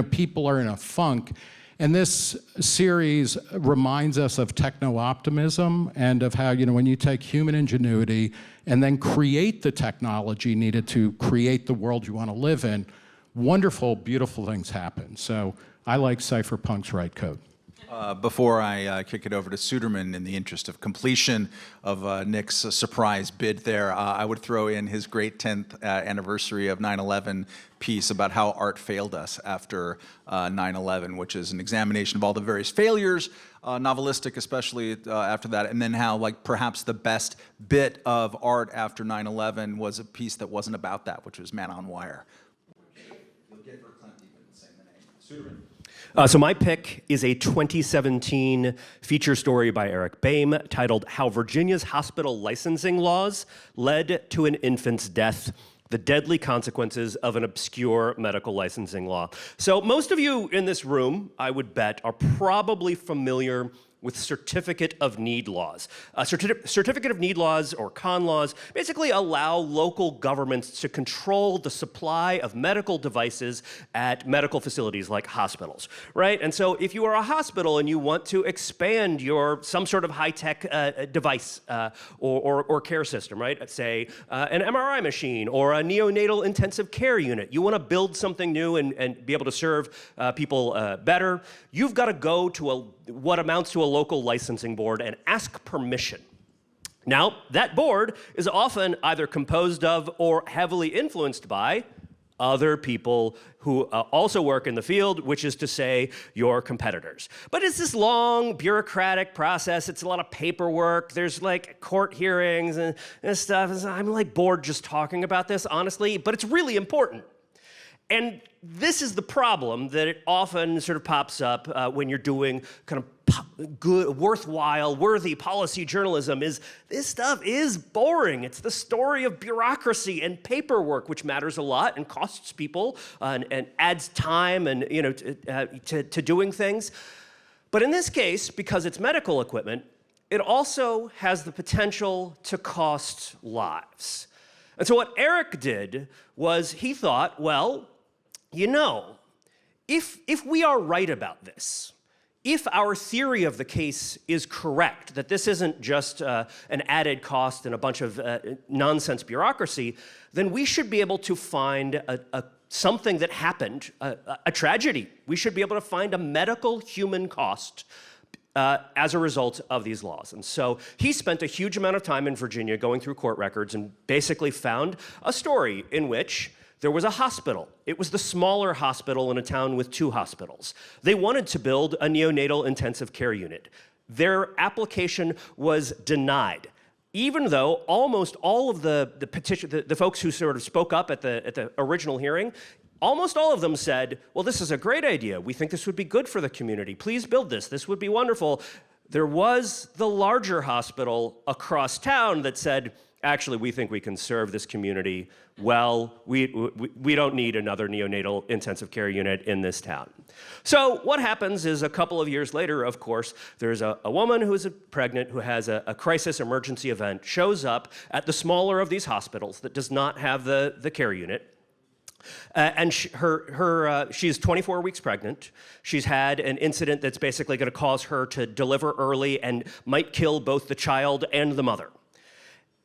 People are in a funk. And this series reminds us of techno-optimism and of how, when you take human ingenuity and then create the technology needed to create the world you want to live in, wonderful, beautiful things happen. So I like Cypherpunks Write Code. Before I kick it over to Suderman, in the interest of completion of Nick's surprise bid there, I would throw in his great 10th anniversary of 9/11 piece about how art failed us after 9/11, which is an examination of all the various failures, novelistic especially after that, and then how perhaps the best bit of art after 9/11 was a piece that wasn't about that, which was Man on Wire. You'll get verklempt even saying the name. Suderman. So my pick is a 2017 feature story by Eric Boehm titled How Virginia's Hospital Licensing Laws Led to an Infant's Death, the Deadly Consequences of an Obscure Medical Licensing Law. So most of you in this room, I would bet, are probably familiar with certificate of need laws. Certificate of need laws, or CON laws, basically allow local governments to control the supply of medical devices at medical facilities like hospitals, right? And so if you are a hospital and you want to expand some sort of high-tech device or care system, right? Say an MRI machine or a neonatal intensive care unit, you want to build something new and be able to serve people better, you've got to go to what amounts to a local licensing board and ask permission. Now, that board is often either composed of or heavily influenced by other people who also work in the field, which is to say, your competitors. But it's this long, bureaucratic process. It's a lot of paperwork. There's court hearings and stuff. I'm bored just talking about this, honestly, but it's really important. And this is the problem that it often sort of pops up when you're doing kind of good, worthwhile, worthy policy journalism, is this stuff is boring. It's the story of bureaucracy and paperwork, which matters a lot and costs people and adds time and to doing things. But in this case, because it's medical equipment, it also has the potential to cost lives. And so what Eric did was he thought, well, if we are right about this, if our theory of the case is correct, that this isn't just an added cost and a bunch of nonsense bureaucracy, then we should be able to find something that happened, a tragedy. We should be able to find a medical human cost as a result of these laws. And so he spent a huge amount of time in Virginia going through court records and basically found a story in which there was a hospital. It was the smaller hospital in a town with 2 hospitals. They wanted to build a neonatal intensive care unit. Their application was denied, even though almost all of the folks who sort of spoke up at the original hearing, almost all of them said, well, this is a great idea. We think this would be good for the community. Please build this. This would be wonderful. There was the larger hospital across town that said, actually, we think we can serve this community well. We don't need another neonatal intensive care unit in this town. So what happens is a couple of years later, of course, there's a woman who is pregnant who has a crisis emergency event, shows up at the smaller of these hospitals that does not have the care unit. And she's 24 weeks pregnant. She's had an incident that's basically going to cause her to deliver early and might kill both the child and the mother.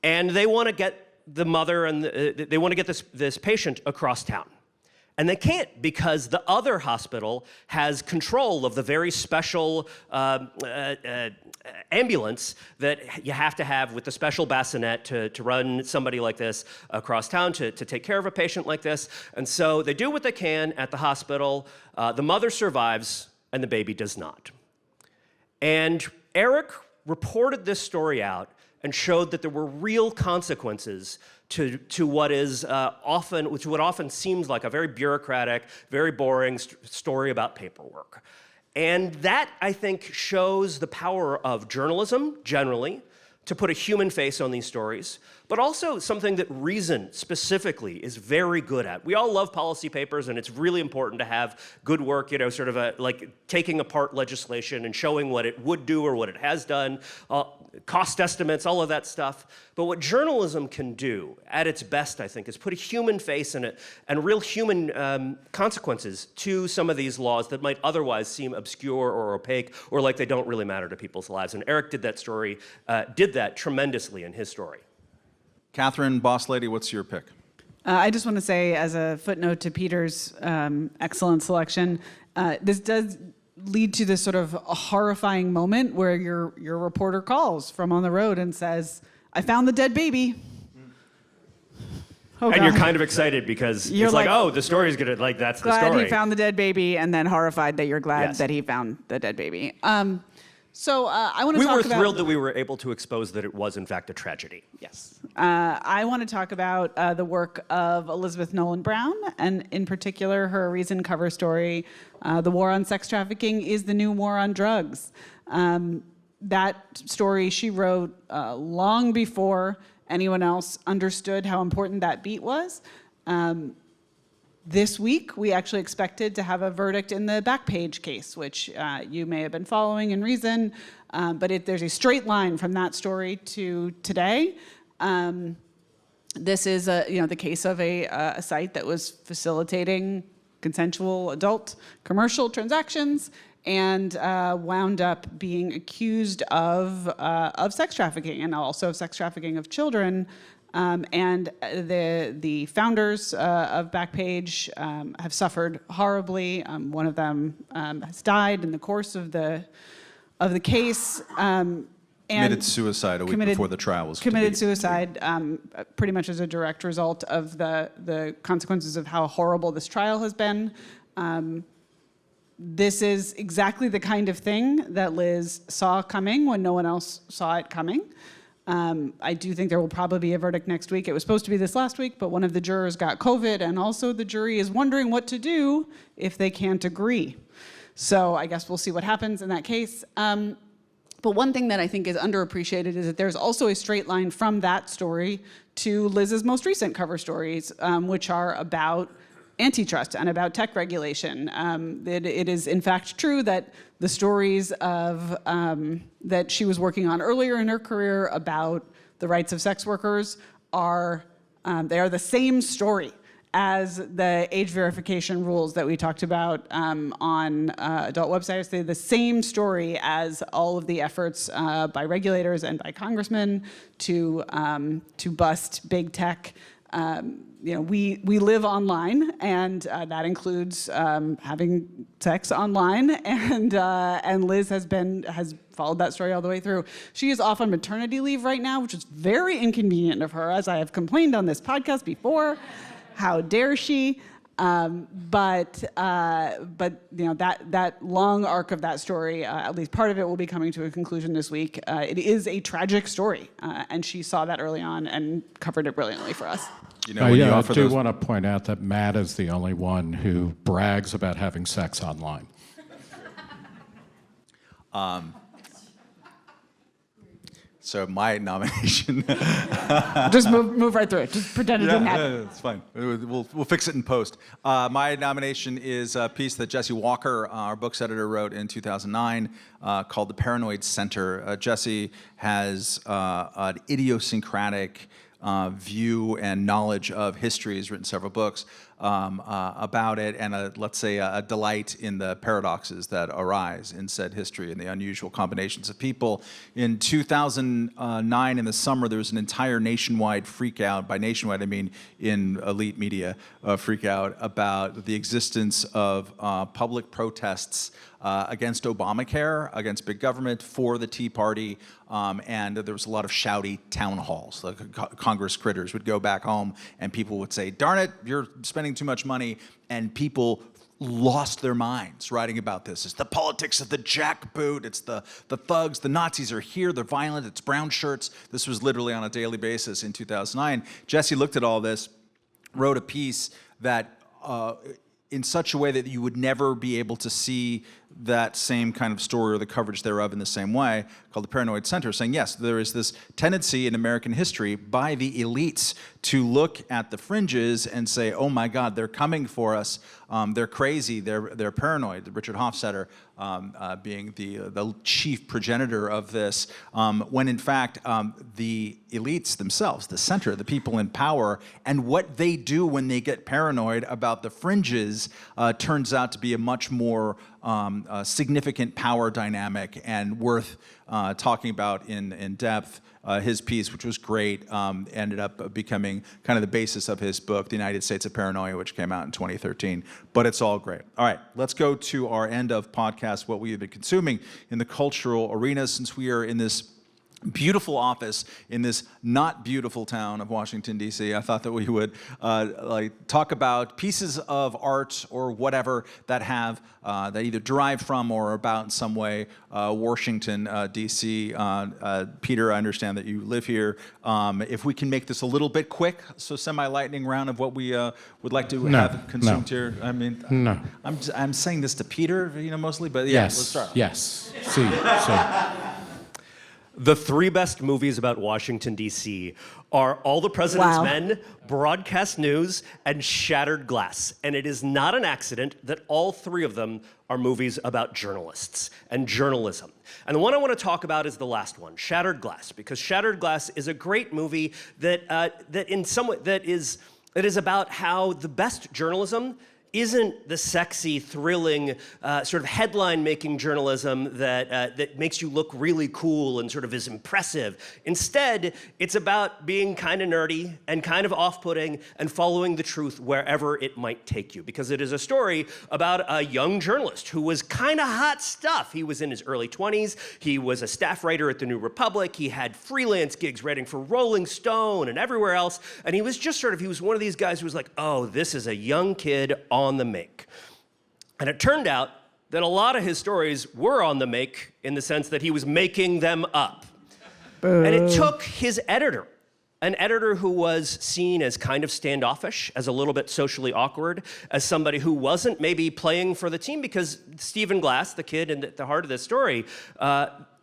And they want to get the mother and they want to get this patient across town. And they can't because the other hospital has control of the very special ambulance that you have to have with the special bassinet to run somebody like this across town to take care of a patient like this. And so they do what they can at the hospital. The mother survives and the baby does not. And Eric reported this story out and showed that there were real consequences to what often seems like a very bureaucratic, very boring story about paperwork. And that, I think, shows the power of journalism generally to put a human face on these stories, but also something that Reason specifically is very good at. We all love policy papers, and it's really important to have good work, sort of like taking apart legislation and showing what it would do or what it has done, cost estimates, all of that stuff. But what journalism can do at its best, I think, is put a human face in it and real human consequences to some of these laws that might otherwise seem obscure or opaque or like they don't really matter to people's lives. And Eric did that tremendously in his story. Katherine, boss lady, what's your pick? I just want to say, as a footnote to Peter's excellent selection, this does lead to this sort of a horrifying moment where your reporter calls from on the road and says, "I found the dead baby." Oh, and God. you're kind of excited because You're it's like, like, oh, the story's gonna, like, that's the story. Glad he found the dead baby, and then horrified that you're glad Yes. that he found the dead baby. So I want to We talk were about... thrilled that we were able to expose that it was, in fact, a tragedy. Yes. I want to talk about the work of Elizabeth Nolan Brown, and in particular, her Reason cover story, The War on Sex Trafficking is the New War on Drugs. That story she wrote long before anyone else understood how important that beat was. This week, we actually expected to have a verdict in the Backpage case, which you may have been following in Reason, but there's a straight line from that story to today. This is the case of a site that was facilitating consensual adult commercial transactions and wound up being accused of sex trafficking and also of sex trafficking of children. And the founders of Backpage have suffered horribly. One of them has died in the course of the case. Committed suicide a week before the trial was committed suicide, pretty much as a direct result of the consequences of how horrible this trial has been. This is exactly the kind of thing that Liz saw coming when no one else saw it coming. I do think there will probably be a verdict next week. It was supposed to be this last week, but one of the jurors got COVID, and also the jury is wondering what to do if they can't agree. So I guess we'll see what happens in that case. But one thing that I think is underappreciated is that there's also a straight line from that story to Liz's most recent cover stories, which are about antitrust and about tech regulation. It is in fact true that the stories of that she was working on earlier in her career about the rights of sex workers are they are the same story as the age verification rules that we talked about on adult websites. They're the same story as all of the efforts by regulators and by congressmen to bust big tech we live online, and that includes having sex online, and Liz has followed that story all the way through. She is off on maternity leave right now, which is very inconvenient of her, as I have complained on this podcast before. How dare she? But that long arc of that story, at least part of it, will be coming to a conclusion this week. It is a tragic story, and she saw that early on and covered it brilliantly for us. I do want to point out that Matt is the only one who brags about having sex online. So my nomination. Just move right through it. Just pretend it didn't happen. Yeah, it's fine. We'll fix it in post. My nomination is a piece that Jesse Walker, our books editor, wrote in 2009 called The Paranoid Center. Jesse has an idiosyncratic view and knowledge of history. He's written several books about it, and let's say a delight in the paradoxes that arise in said history and the unusual combinations of people. In 2009, in the summer, there was an entire nationwide freak out. By nationwide, I mean in elite media, freak out about the existence of public protests against Obamacare, against big government, for the Tea Party, and there was a lot of shouty town halls. Like Congress critters would go back home, and people would say, "Darn it, you're spending too much money," and people lost their minds writing about this. It's the politics of the jackboot. It's the thugs. The Nazis are here. They're violent. It's brown shirts. This was literally on a daily basis in 2009. Jesse looked at all this, wrote a piece that in such a way that you would never be able to see that same kind of story or the coverage thereof in the same way, called The Paranoid Center, saying, yes, there is this tendency in American history by the elites to look at the fringes and say, oh my God, they're coming for us. They're crazy. They're paranoid. Richard Hofstadter being the chief progenitor of this, when in fact the elites themselves, the center, the people in power, and what they do when they get paranoid about the fringes turns out to be a much more significant power dynamic and worth talking about in depth. His piece, which was great, ended up becoming kind of the basis of his book, The United States of Paranoia, which came out in 2013. But it's all great. All right, let's go to our end of podcast, what we have been consuming in the cultural arena, since we are in this beautiful office in this not beautiful town of Washington, D.C. I thought that we would talk about pieces of art or whatever that have that either derive from or about in some way Washington, D.C. Peter, I understand that you live here. If we can make this a little bit quick, so semi-lightning round of what we would like to have consumed here. I mean, I'm saying this to Peter, mostly, but yeah, let's start. Yes. See. The three best movies about Washington, D.C. are All the President's Men, Broadcast News, and Shattered Glass. And it is not an accident that all three of them are movies about journalists and journalism. And the one I want to talk about is the last one, Shattered Glass, because Shattered Glass is a great movie that is about how the best journalism isn't the sexy, thrilling, sort of headline-making journalism that makes you look really cool and sort of is impressive. Instead, it's about being kind of nerdy and kind of off-putting and following the truth wherever it might take you. Because it is a story about a young journalist who was kind of hot stuff. He was in his early 20s. He was a staff writer at the New Republic. He had freelance gigs writing for Rolling Stone and everywhere else. And he was just he was one of these guys who was like, oh, this is a young kid on the make. And it turned out that a lot of his stories were on the make in the sense that he was making them up. And it took his editor, an editor who was seen as kind of standoffish, as a little bit socially awkward, as somebody who wasn't maybe playing for the team, because Stephen Glass, the kid at the heart of this story,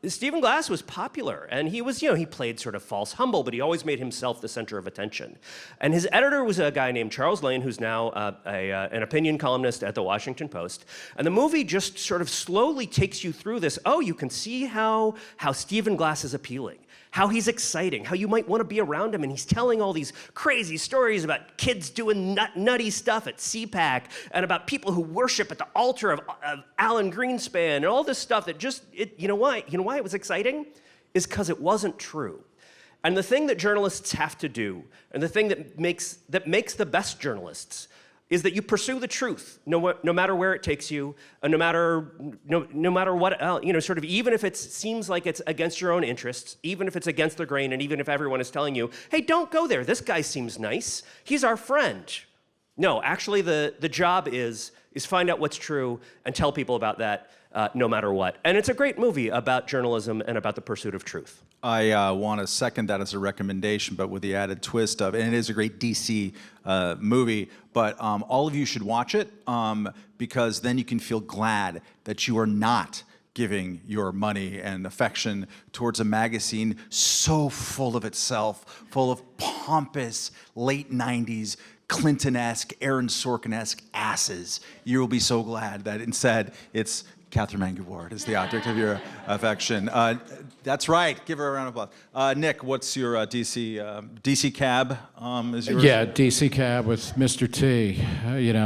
Stephen Glass was popular, and he was, he played sort of false humble, but he always made himself the center of attention. And his editor was a guy named Charles Lane, who's now an opinion columnist at the Washington Post. And the movie just sort of slowly takes you through this. Oh, you can see how Stephen Glass is appealing, how he's exciting, how you might want to be around him, and he's telling all these crazy stories about kids doing nutty stuff at CPAC, and about people who worship at the altar of Alan Greenspan, and all this stuff that just, you know why it was exciting? Is because it wasn't true. And the thing that journalists have to do, and the thing that makes the best journalists, is that you pursue the truth, no matter where it takes you, and no matter what else, sort of even if it seems like it's against your own interests, even if it's against the grain, and even if everyone is telling you, hey, don't go there, this guy seems nice, he's our friend. No, actually the job is find out what's true and tell people about that no matter what. And it's a great movie about journalism and about the pursuit of truth. I want to second that as a recommendation, but with the added twist of, and it is a great DC movie, but all of you should watch it because then you can feel glad that you are not giving your money and affection towards a magazine so full of itself, full of pompous late 90s Clinton-esque, Aaron Sorkin-esque asses. You will be so glad that instead it's Katherine Mangu-Ward is the object of your affection. That's right. Give her a round of applause. Nick, what's your DC Cab? Is yours? Yeah, DC Cab with Mr. T.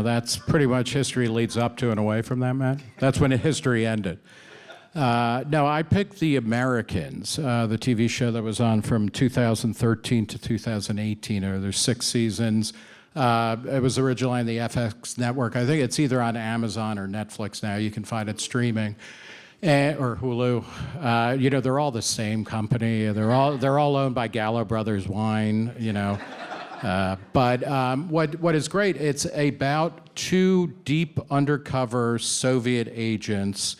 That's pretty much history leads up to and away from that, Matt. That's when history ended. No, I picked The Americans, the TV show that was on from 2013 to 2018. There's 6 seasons. It was originally on the FX network. I think it's either on Amazon or Netflix now. You can find it streaming, or Hulu. They're all the same company. They're all owned by Gallo Brothers Wine. But what is great? It's about 2 deep undercover Soviet agents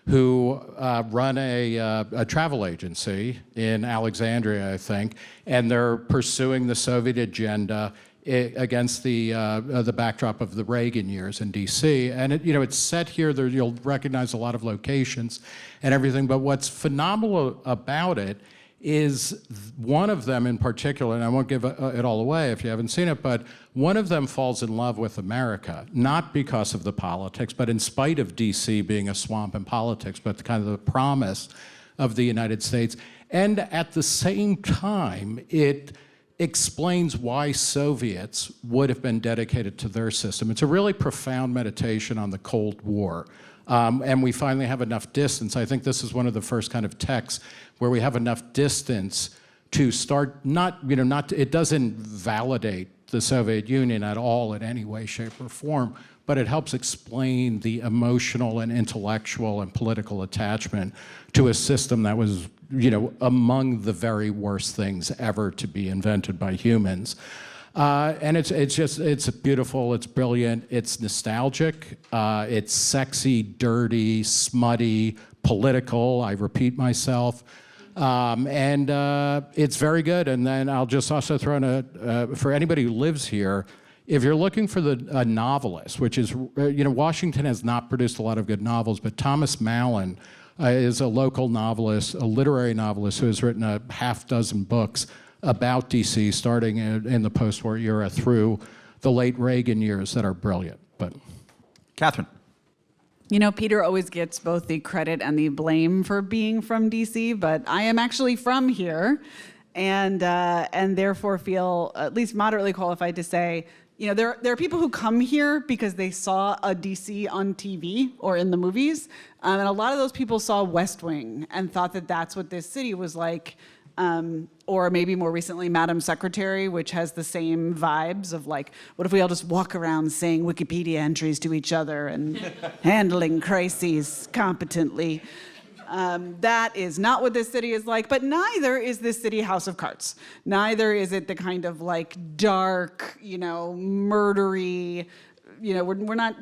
who run a travel agency in Alexandria, I think, and they're pursuing the Soviet agenda against the backdrop of the Reagan years in D.C. And it's set here. You'll recognize a lot of locations and everything. But what's phenomenal about it is one of them in particular, and I won't give it all away if you haven't seen it, but one of them falls in love with America, not because of the politics, but in spite of D.C. being a swamp in politics, but kind of the promise of the United States. And at the same time, it explains why Soviets would have been dedicated to their system. It's a really profound meditation on the Cold War. And we finally have enough distance. I think this is one of the first kind of texts where we have enough distance to start it doesn't validate the Soviet Union at all in any way, shape, or form, but it helps explain the emotional and intellectual and political attachment to a system that was among the very worst things ever to be invented by humans. And it's beautiful, it's brilliant, it's nostalgic, it's sexy, dirty, smutty, political, I repeat myself. And it's very good. And then I'll just also throw in for anybody who lives here, if you're looking for a novelist, which is, Washington has not produced a lot of good novels, but Thomas Mallon is a local novelist, a literary novelist who has written a half-dozen books about D.C., starting in the post-war era through the late Reagan years that are brilliant. But Katherine. Peter always gets both the credit and the blame for being from D.C., but I am actually from here, and therefore feel at least moderately qualified to say, there are people who come here because they saw a DC on TV or in the movies, and a lot of those people saw West Wing and thought that that's what this city was like, or maybe more recently Madam Secretary, which has the same vibes of like, what if we all just walk around saying Wikipedia entries to each other and handling crises competently. That is not what this city is like, but neither is this city House of Cards. Neither is it the kind of like dark, murdery, we're not,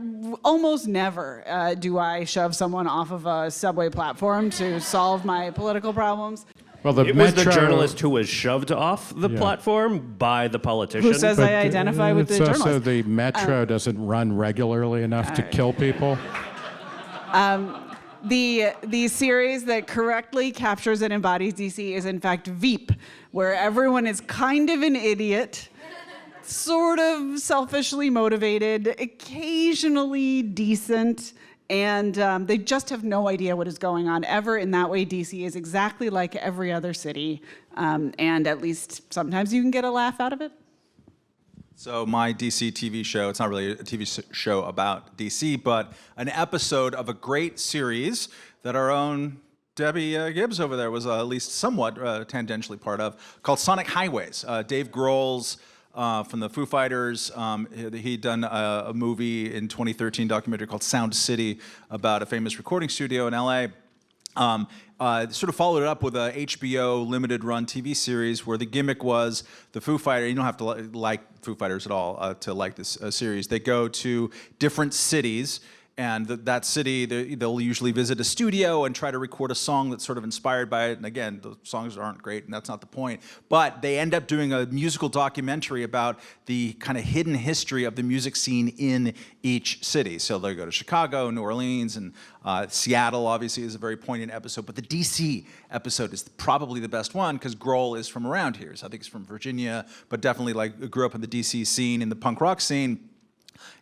almost never do I shove someone off of a subway platform to solve my political problems. Well, it was the journalist who was shoved off the platform by the politician. Who says I identify with the journalist. So the Metro doesn't run regularly enough to kill people? The series that correctly captures and embodies DC is in fact Veep, where everyone is kind of an idiot, sort of selfishly motivated, occasionally decent, and they just have no idea what is going on ever. In that way, DC is exactly like every other city, and at least sometimes you can get a laugh out of it. So my DC TV show, it's not really a TV show about DC, but an episode of a great series that our own Debbie Gibbs over there was at least somewhat tangentially part of, called Sonic Highways. Dave Grohl's from the Foo Fighters. He'd done a movie in 2013, documentary called Sound City about a famous recording studio in LA. Sort of followed it up with a HBO limited run TV series where the gimmick was the Foo Fighters. You don't have to like Foo Fighters at all to like this series. They go to different cities, and that city, they'll usually visit a studio and try to record a song that's sort of inspired by it. And again, the songs aren't great, and that's not the point. But they end up doing a musical documentary about the kind of hidden history of the music scene in each city. So they go to Chicago, New Orleans, and Seattle, obviously, is a very poignant episode. But the DC episode is probably the best one because Grohl is from around here. So I think he's from Virginia, but definitely grew up in the DC scene, in the punk rock scene.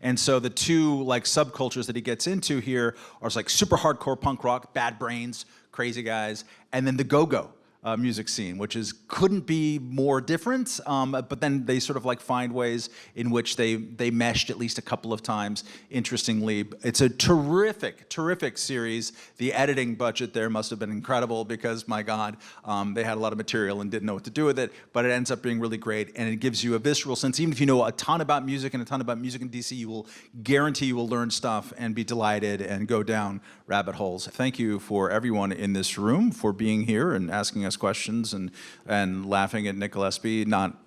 And so the two subcultures that he gets into here are super hardcore punk rock, Bad Brains, Crazy Guys, and then the go-go music scene, which couldn't be more different. But then they sort of find ways in which they meshed at least a couple of times. Interestingly, it's a terrific series. The editing budget there must have been incredible because, my God, they had a lot of material and didn't know what to do with it. But it ends up being really great, and it gives you a visceral sense. Even if you know a ton about music and a ton about music in DC, you will guarantee you will learn stuff and be delighted and go down rabbit holes. Thank you for everyone in this room for being here and asking us questions and laughing at Nick Gillespie, not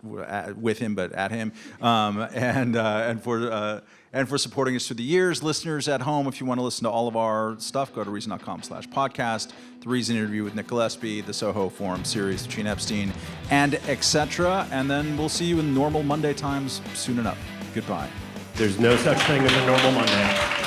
with him but at him, and for supporting us through the years. Listeners at home, if you want to listen to all of our stuff, go to reason.com/podcast. The Reason interview with Nick Gillespie, the Soho Forum series between Epstein and etc. And then we'll see you in normal Monday times soon enough. Goodbye. There's no such thing as a normal Monday.